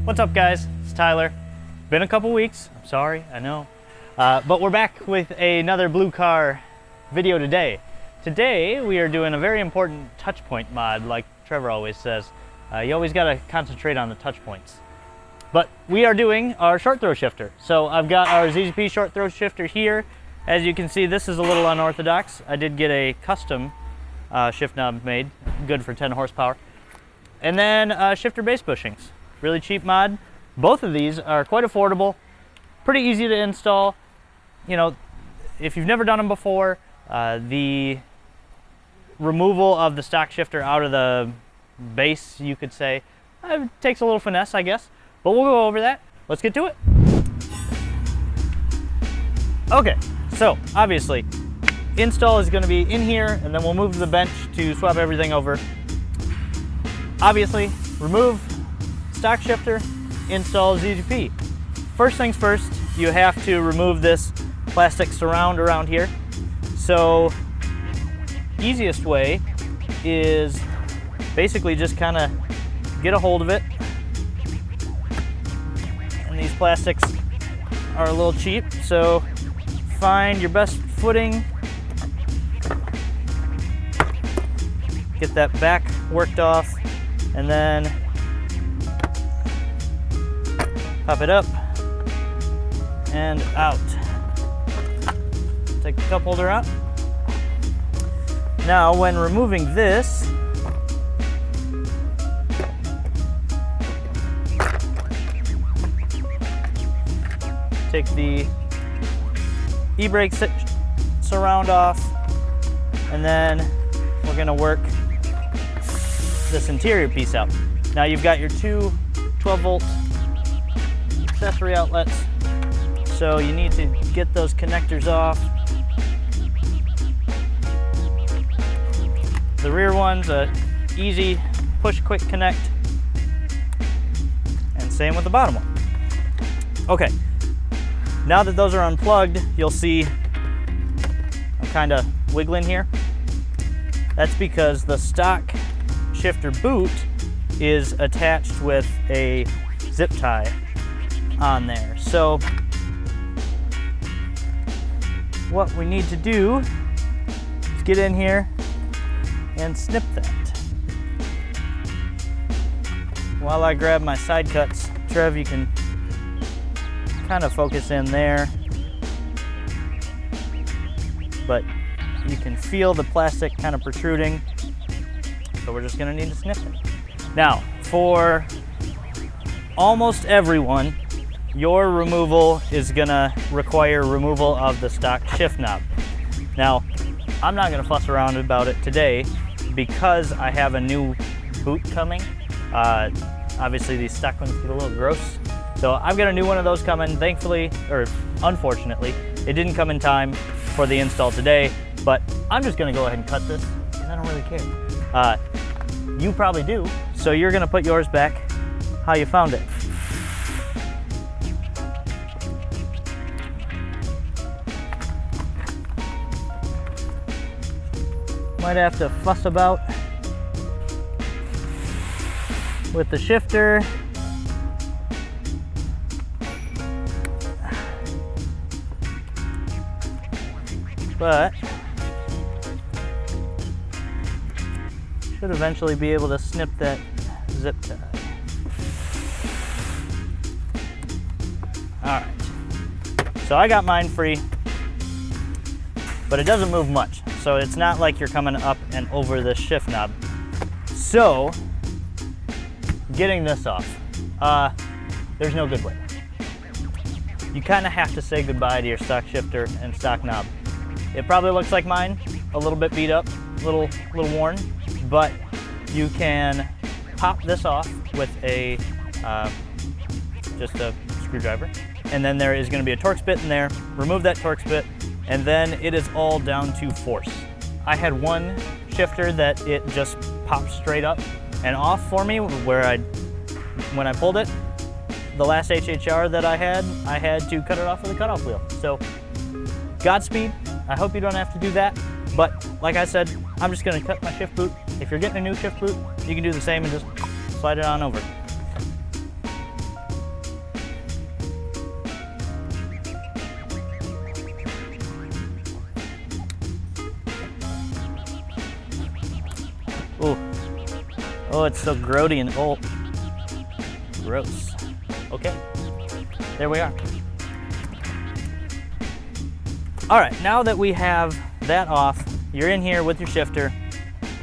What's up, guys? It's Tyler. Been a couple weeks. I'm sorry, I know. But we're back with another blue car video today. Today we are doing a very important touch point mod, like Trevor always says. You always got to concentrate on the touch points. But we are doing our short throw shifter. So I've got our ZZP short throw shifter here. As you can see, this is a little unorthodox. I did get a custom shift knob made, good for 10 horsepower. And then shifter base bushings. Really cheap mod. Both of these are quite affordable, pretty easy to install. You know, if you've never done them before, the removal of the stock shifter out of the base, you could say, takes a little finesse, I guess. But we'll go over that. Let's get to it. Okay, so obviously, install is going to be in here, and then we'll move to the bench to swap everything over. Obviously, remove stock shifter, install ZZP. First things first, you have to remove this plastic surround around here. So, easiest way is basically just kind of get a hold of it. And these plastics are a little cheap, so find your best footing. Get that back worked off, and then pop it up and out. Take the cup holder out. Now, when removing this, take the e-brake surround off, and then we're going to work this interior piece out. Now you've got your two 12-volt accessory outlets, so you need to get those connectors off. The rear one's a easy push quick connect, and same with the bottom one. Okay, now that those are unplugged, you'll see I'm kind of wiggling here. That's because the stock shifter boot is attached with a zip tie on there. So what we need to do is get in here and snip that. While I grab my side cuts, Trev, you can kind of focus in there, but you can feel the plastic kind of protruding, so we're just going to need to snip it. Now, for almost everyone, your removal is going to require removal of the stock shift knob. Now, I'm not going to fuss around about it today because I have a new boot coming. Obviously, these stock ones get a little gross. So I've got a new one of those coming, thankfully, or unfortunately. It didn't come in time for the install today, but I'm just going to go ahead and cut this because I don't really care. You probably do, so you're going to put yours back how you found it. Might have to fuss about with the shifter. But should eventually be able to snip that zip tie. All right, so I got mine free, but it doesn't move much. So it's not like you're coming up and over the shift knob. So getting this off, there's no good way. You kind of have to say goodbye to your stock shifter and stock knob. It probably looks like mine, a little bit beat up, a little worn, but you can pop this off with a just a screwdriver, and then there is going to be a Torx bit in there. Remove that Torx bit, and then it is all down to force. I had one shifter that it just popped straight up and off for me where when I pulled it, the last HHR that I had to cut it off with a cutoff wheel. So Godspeed. I hope you don't have to do that, but like I said, I'm just gonna cut my shift boot. If you're getting a new shift boot, you can do the same and just slide it on over. Ooh. Oh, it's so grody and oh, gross. Okay, there we are. All right, now that we have that off, you're in here with your shifter.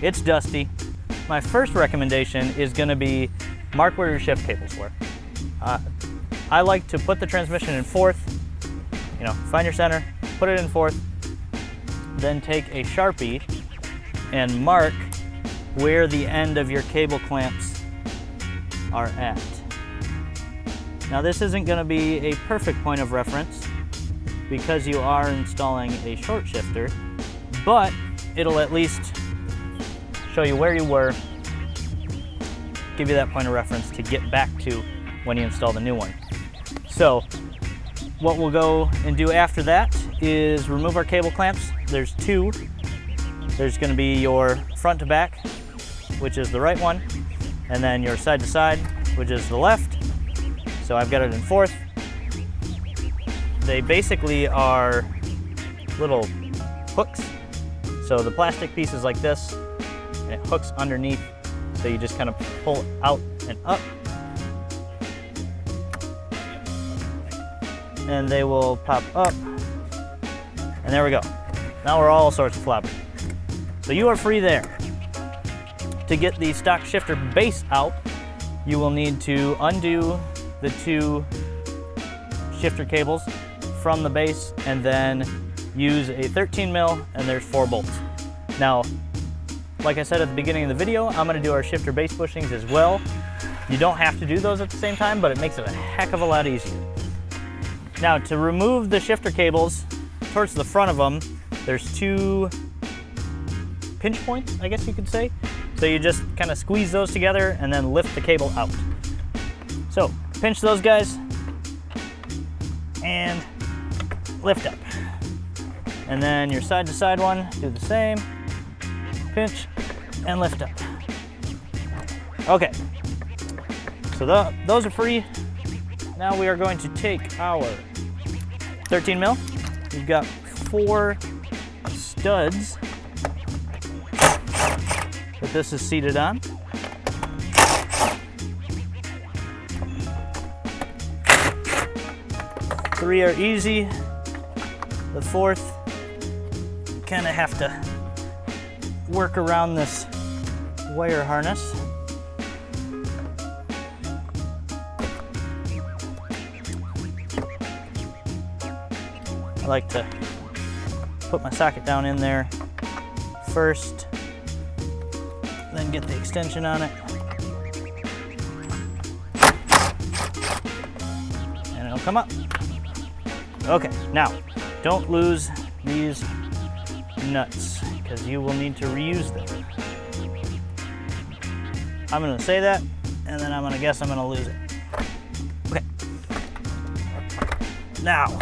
It's dusty. My first recommendation is gonna be mark where your shift cables were. I like to put the transmission in fourth, you know, find your center, put it in fourth, then take a Sharpie and mark where the end of your cable clamps are at. Now this isn't gonna be a perfect point of reference because you are installing a short shifter, but it'll at least show you where you were, give you that point of reference to get back to when you install the new one. So what we'll go and do after that is remove our cable clamps. There's two. There's gonna be your front to back, which is the right one, and then your side to side, which is the left. So I've got it in fourth. They basically are little hooks. So the plastic piece is like this, and it hooks underneath. So you just kind of pull out and up. And they will pop up. And there we go. Now we're all sorts of floppy. So you are free there. To get the stock shifter base out, you will need to undo the two shifter cables from the base and then use a 13 mil and there's 4 bolts. Now, like I said at the beginning of the video, I'm gonna do our shifter base bushings as well. You don't have to do those at the same time, but it makes it a heck of a lot easier. Now, to remove the shifter cables towards the front of them, there's 2 pinch points, I guess you could say. So you just kind of squeeze those together and then lift the cable out. So pinch those guys and lift up. And then your side to side one, do the same. Pinch and lift up. Okay, so those are free. Now we are going to take our 13 mil. We've got 4 studs that this is seated on. Three are easy. The fourth, you kind of have to work around this wire harness. I like to put my socket down in there first, then get the extension on it. And it'll come up. Okay, now don't lose these nuts because you will need to reuse them. I'm gonna say that and then I'm gonna guess I'm gonna lose it. Okay. Now,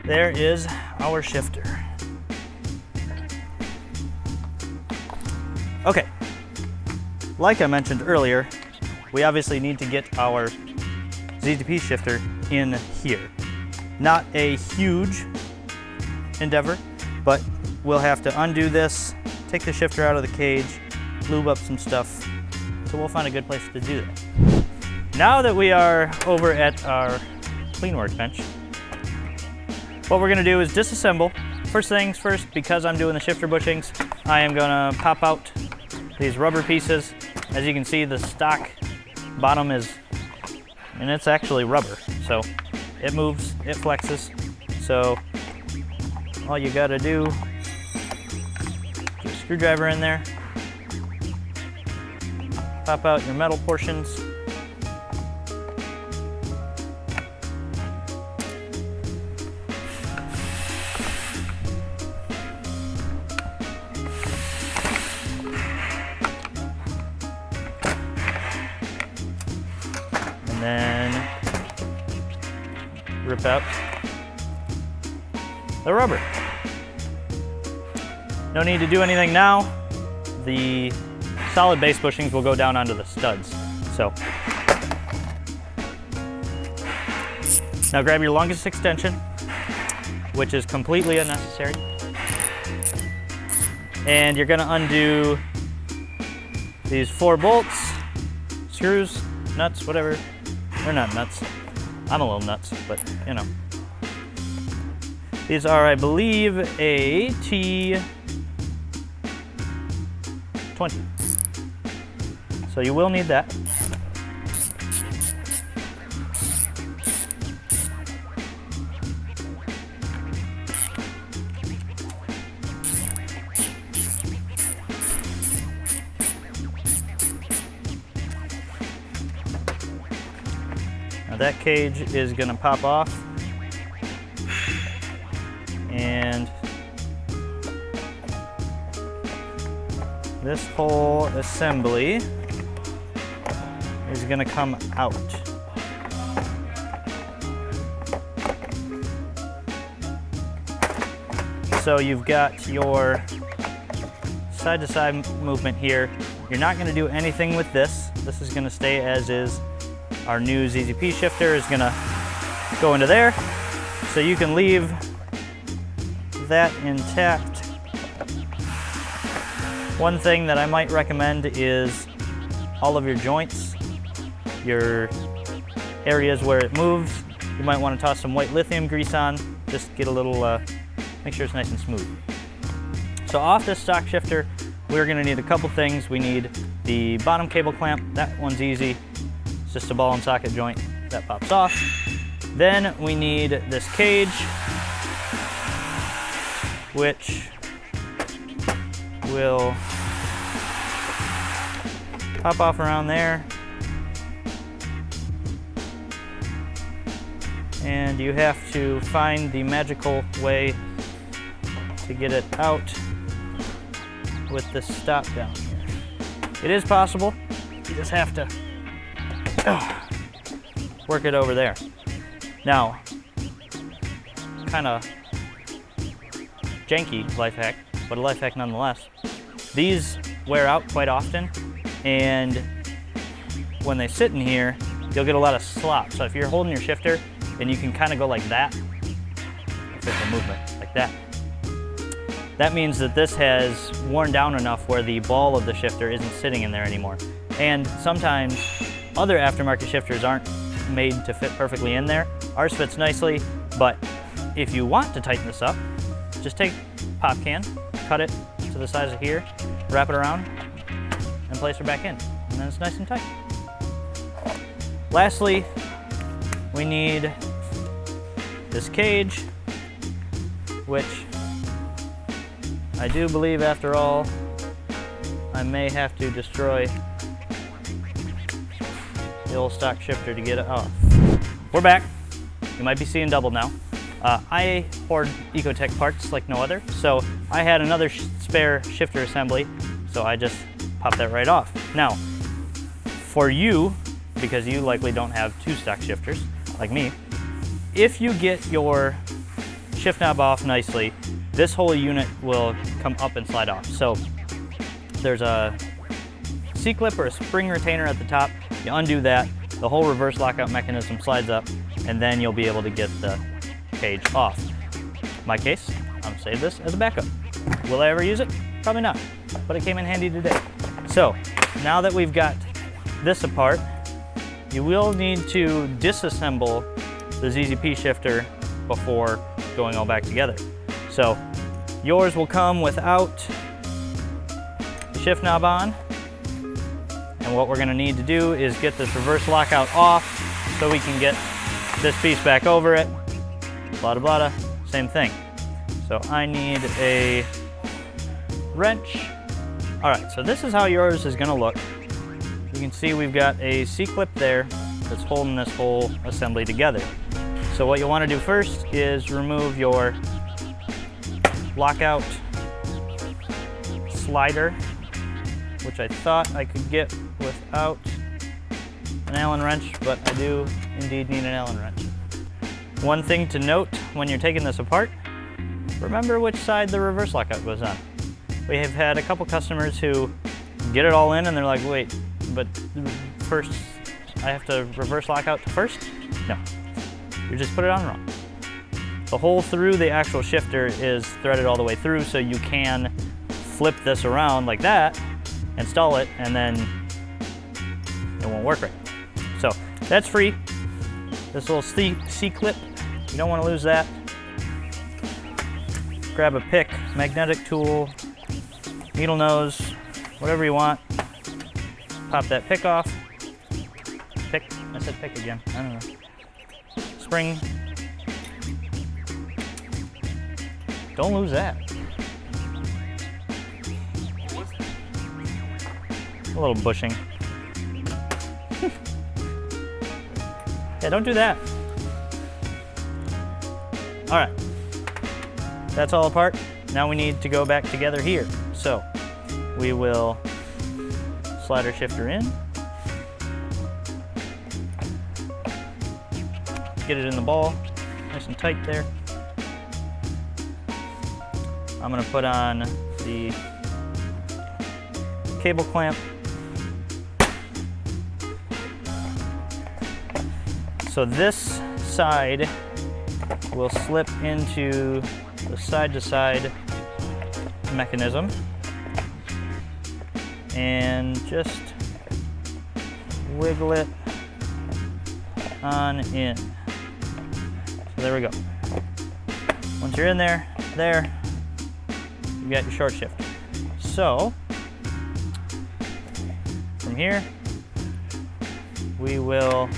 there is our shifter. Okay, like I mentioned earlier, we obviously need to get our ZZP shifter in here. Not a huge endeavor, but we'll have to undo this, take the shifter out of the cage, lube up some stuff, so we'll find a good place to do that. Now that we are over at our clean workbench, what we're gonna do is disassemble. First things first, because I'm doing the shifter bushings, I am gonna pop out these rubber pieces. As you can see, the stock bottom is, and it's actually rubber, so it moves, it flexes. So all you gotta do, get a screwdriver in there, pop out your metal portions. And then rip out the rubber. No need to do anything now. The solid base bushings will go down onto the studs. So now grab your longest extension, which is completely unnecessary. And you're gonna undo these 4 bolts, screws, nuts, whatever. They're not nuts. I'm a little nuts, but you know. These are, I believe, a T20. So you will need that. Now that cage is going to pop off, and this whole assembly is going to come out. So you've got your side-to-side movement here. You're not going to do anything with this. This is going to stay as is. Our new ZZP shifter is going to go into there. So you can leave that intact. One thing that I might recommend is all of your joints, your areas where it moves, you might want to toss some white lithium grease on. Just get a little, make sure it's nice and smooth. So off this stock shifter, we're going to need a couple things. We need the bottom cable clamp. That one's easy. It's just a ball and socket joint that pops off. Then we need this cage, which will pop off around there. And you have to find the magical way to get it out with the stop down here. It is possible. You just have to work it over there. Now, kind of janky life hack, but a life hack nonetheless. These wear out quite often, and when they sit in here, you'll get a lot of slop. So if you're holding your shifter, and you can kind of go like that, if it's a movement, like that. That means that this has worn down enough where the ball of the shifter isn't sitting in there anymore. And sometimes other aftermarket shifters aren't made to fit perfectly in there. Ours fits nicely, but if you want to tighten this up, just take a pop can, cut it to the size of here, wrap it around, and place it back in. And then it's nice and tight. Lastly, we need this cage, which I do believe, after all, I may have to destroy the old stock shifter to get it off. We're back. You might be seeing double now. I hoard Ecotec parts like no other, so I had another spare shifter assembly, so I just popped that right off. Now, for you, because you likely don't have 2 stock shifters like me, if you get your shift knob off nicely, this whole unit will come up and slide off. So there's a C-clip or a spring retainer at the top. You undo that, the whole reverse lockout mechanism slides up, and then you'll be able to get the cage off. In my case, I'm gonna save this as a backup. Will I ever use it? Probably not, but it came in handy today. So now that we've got this apart, you will need to disassemble the ZZP shifter before going all back together. So yours will come without the shift knob on, and what we're going to need to do is get this reverse lockout off so we can get this piece back over it. Blada blada, same thing. So I need a wrench. All right, so this is how yours is going to look. You can see we've got a C-clip there that's holding this whole assembly together. So what you'll want to do first is remove your lockout slider, which I thought I could get without an Allen wrench, but I do indeed need an Allen wrench. One thing to note when you're taking this apart, remember which side the reverse lockout goes on. We have had a couple customers who get it all in and they're like, wait, but first I have to reverse lockout first? No, you just put it on wrong. The hole through the actual shifter is threaded all the way through, so you can flip this around like that, install it, and then it won't work right. So that's free. This little C-clip, you don't want to lose that. Grab a pick, magnetic tool, needle nose, whatever you want. Pop that pick off. Pick, I said pick again, I don't know. Spring. Don't lose that. A little bushing. Yeah, don't do that. All right, that's all apart. Now we need to go back together here. So we will slide our shifter in, get it in the ball, nice and tight there. I'm gonna put on the cable clamp. So this side will slip into the side-to-side mechanism and just wiggle it on in. So there we go. Once you're in there, you got your short shift. So from here, we will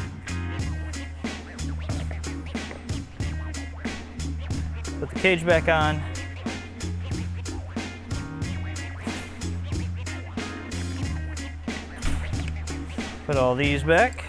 put the cage back on. Put all these back.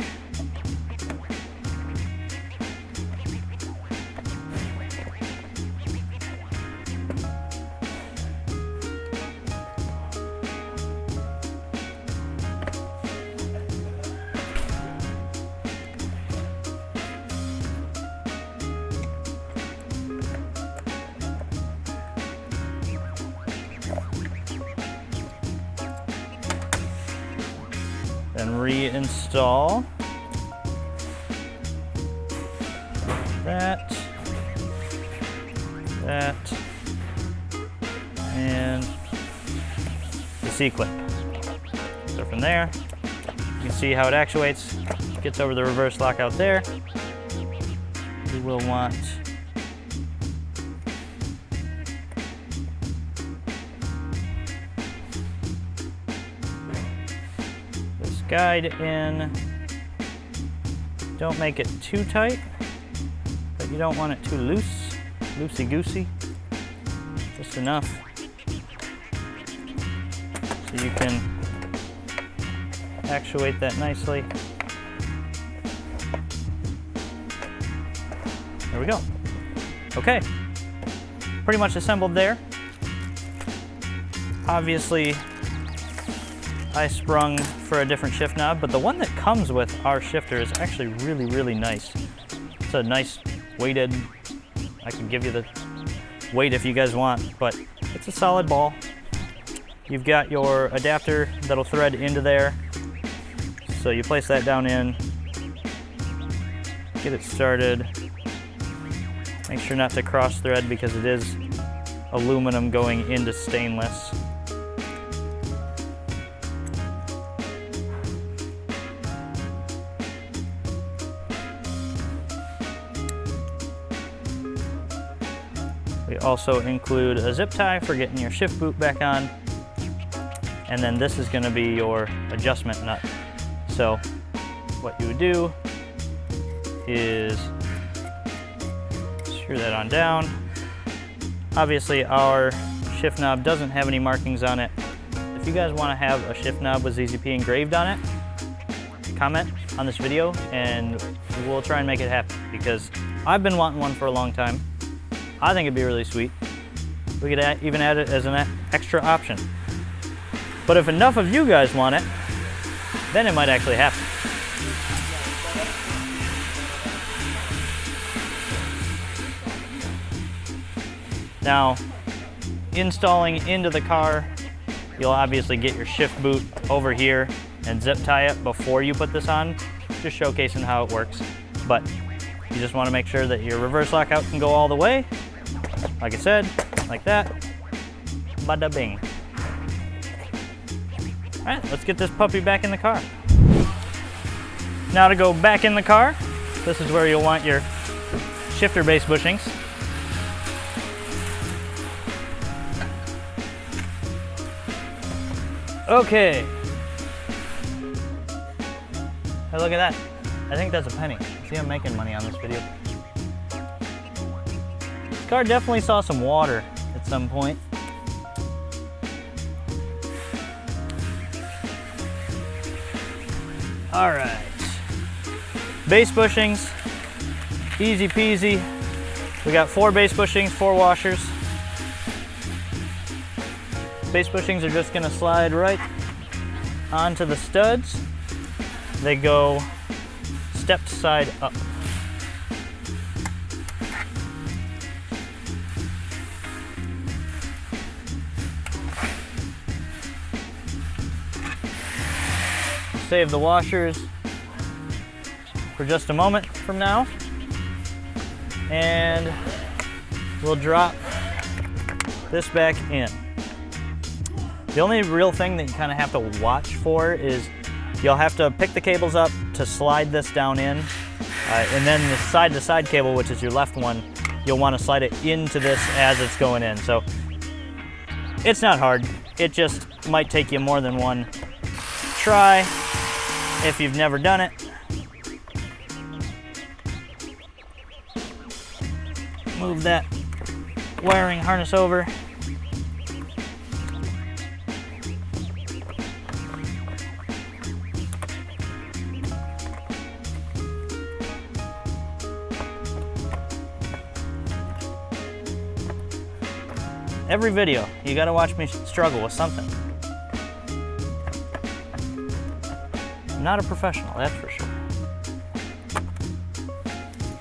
Then reinstall that, and the C-clip. So from there, you can see how it actuates, gets over the reverse lockout there. We will want guide in. Don't make it too tight, but you don't want it too loose, loosey-goosey, just enough so you can actuate that nicely. There we go. Okay, pretty much assembled there. Obviously, I sprung for a different shift knob, but the one that comes with our shifter is actually really, really nice. It's a nice weighted, I can give you the weight if you guys want, but it's a solid ball. You've got your adapter that'll thread into there. So you place that down in, get it started. Make sure not to cross thread because it is aluminum going into stainless. We also include a zip tie for getting your shift boot back on. And then this is going to be your adjustment nut. So what you would do is screw that on down. Obviously our shift knob doesn't have any markings on it. If you guys want to have a shift knob with ZZP engraved on it, comment on this video and we'll try and make it happen because I've been wanting one for a long time. I think it'd be really sweet. We could even add it as an extra option. But if enough of you guys want it, then it might actually happen. Now, installing into the car, you'll obviously get your shift boot over here and zip tie it before you put this on, just showcasing how it works. But you just want to make sure that your reverse lockout can go all the way. Like I said, like that, bada bing. All right, let's get this puppy back in the car. Now to go back in the car, this is where you'll want your shifter base bushings. Okay. Hey, look at that. I think that's a penny. See, I'm making money on this video. This car definitely saw some water at some point. All right. Base bushings, easy peasy. We got 4 base bushings, 4 washers. Base bushings are just gonna slide right onto the studs. They go stepped side up. Save the washers for just a moment from now, and we'll drop this back in. The only real thing that you kind of have to watch for is you'll have to pick the cables up to slide this down in, and then the side-to-side cable, which is your left one, you'll want to slide it into this as it's going in. So it's not hard. It just might take you more than one try if you've never done it. Move that wiring harness over. Every video, you gotta watch me struggle with something. I'm not a professional, that's for sure.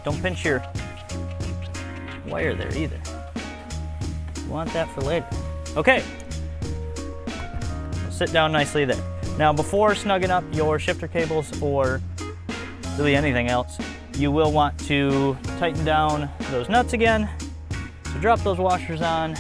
Don't pinch your wire there either. You want that for later. Okay. Sit down nicely there. Now, before snugging up your shifter cables or really anything else, you will want to tighten down those nuts again. So drop those washers on.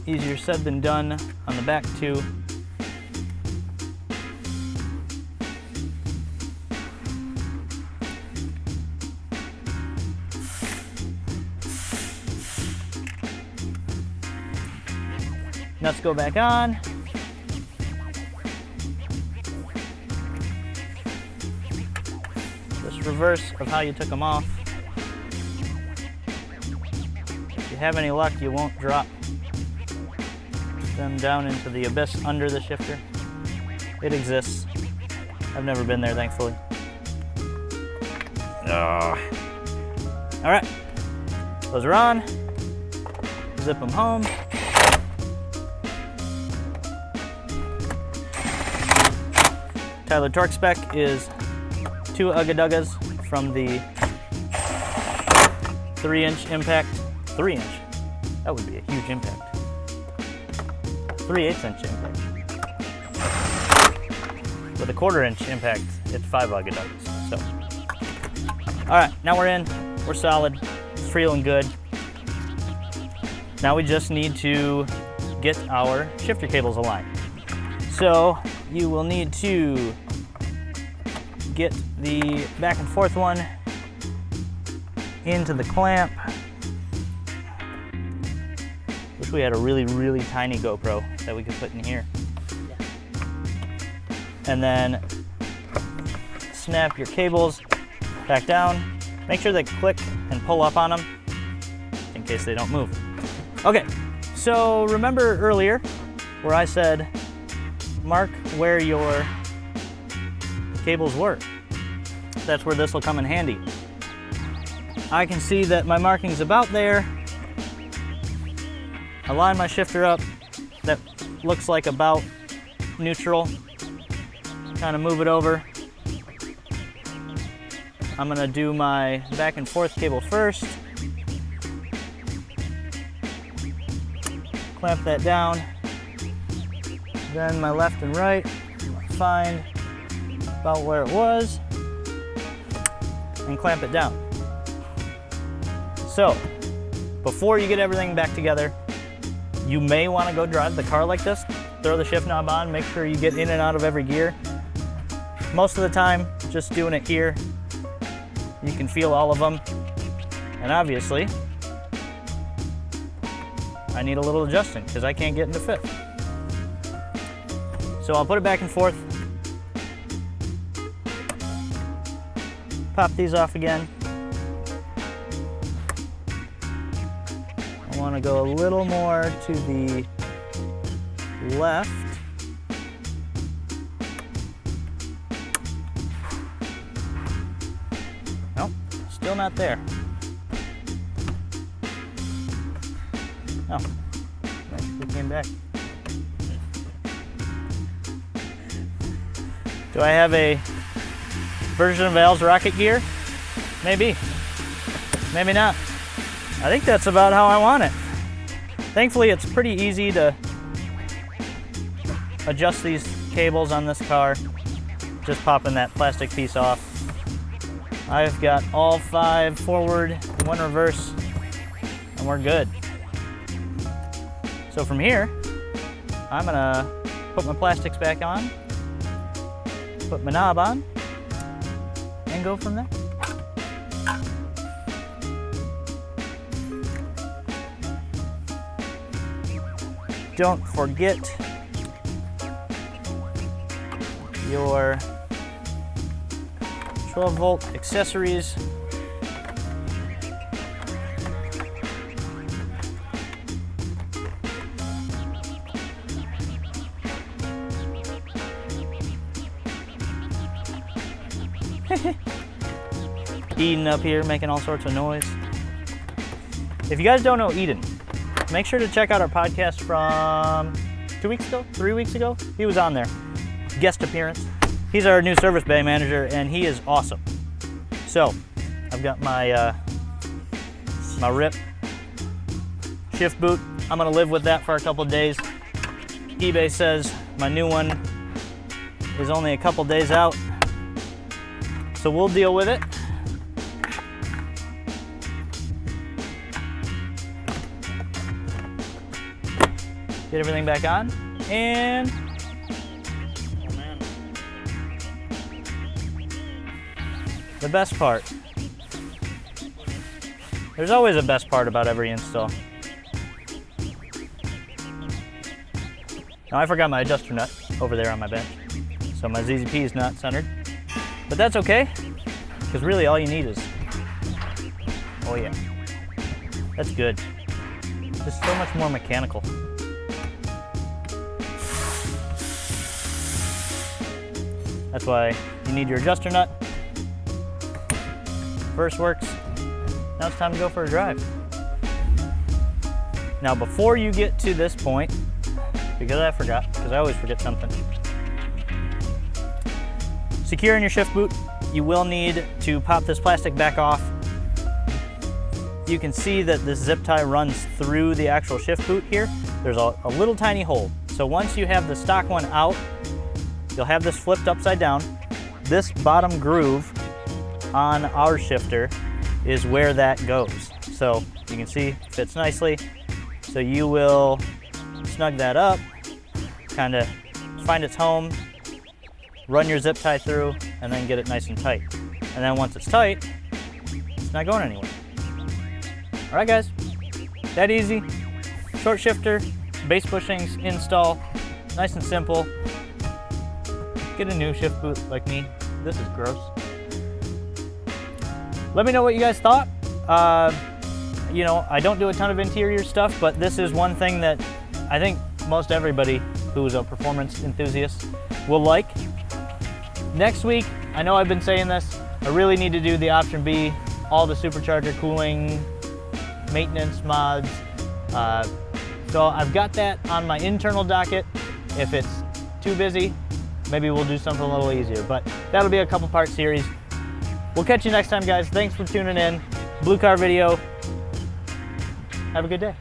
Easier said than done on the back too. Nuts go back on. Just reverse of how you took them off. If you have any luck, you won't drop them down into the abyss under the shifter. It exists. I've never been there, thankfully. All right, those are on. Zip them home. Tyler torque spec is 2 Ugga-Duggas from the 3-inch impact. 3-inch? That would be a huge impact. 3/8 inch impact. With a 1/4 inch impact, it's 5 Ugga-Duggas. So, all right, now we're in. We're solid. It's feeling good. Now we just need to get our shifter cables aligned. So you will need to get the back and forth one into the clamp. Wish we had a really, really tiny GoPro that we could put in here. And then snap your cables back down. Make sure they click and pull up on them in case they don't move. Okay, so remember earlier where I said mark where your cables were. That's where this will come in handy. I can see that my marking's about there. I line my shifter up. That looks like about neutral. Kind of move it over. I'm gonna do my back and forth cable first. Clamp that down. Then my left and right. Find about where it was and clamp it down. So before you get everything back together, you may want to go drive the car like this, throw the shift knob on, make sure you get in and out of every gear. Most of the time, just doing it here, you can feel all of them. And obviously, I need a little adjusting because I can't get into fifth. So I'll put it back and forth. Pop these off again. I want to go a little more to the left. Nope, still not there. Oh, actually came back. Do I have a version of Al's rocket gear? Maybe. Maybe not. I think that's about how I want it. Thankfully, it's pretty easy to adjust these cables on this car. Just popping that plastic piece off. I've got all 5 forward, 1 reverse, and we're good. So from here, I'm gonna put my plastics back on, put my knob on, and go from there. Don't forget your 12-volt accessories. Eden up here making all sorts of noise. If you guys don't know Eden, make sure to check out our podcast from 2 weeks ago, 3 weeks ago. He was on there, guest appearance. He's our new service bay manager and he is awesome. So I've got my my RIP shift boot. I'm gonna live with that for a couple of days. eBay says my new one is only a couple days out, so we'll deal with it. Get everything back on, and oh man, the best part. There's always a best part about every install. Now I forgot my adjuster nut over there on my bench, so my ZZP is not centered, but that's okay, because really all you need is, oh yeah, that's good. Just so much more mechanical. That's why you need your adjuster nut. First works. Now it's time to go for a drive. Now before you get to this point, because I forgot, because I always forget something. Securing your shift boot, you will need to pop this plastic back off. You can see that this zip tie runs through the actual shift boot here. There's a little tiny hole. So once you have the stock one out, you'll have this flipped upside down. This bottom groove on our shifter is where that goes. So you can see it fits nicely. So you will snug that up, kind of find its home, run your zip tie through, and then get it nice and tight. And then once it's tight, it's not going anywhere. All right guys, that easy. Short shifter, base bushings install, nice and simple. Get a new shift boot like me. This is gross. Let me know what you guys thought. You know, I don't do a ton of interior stuff, but this is one thing that I think most everybody who is a performance enthusiast will like. Next week, I know I've been saying this, I really need to do the option B, all the supercharger cooling, maintenance mods. So I've got that on my internal docket. If it's too busy, maybe we'll do something a little easier, but that'll be a couple part series. We'll catch you next time, guys. Thanks for tuning in. Blue car video. Have a good day.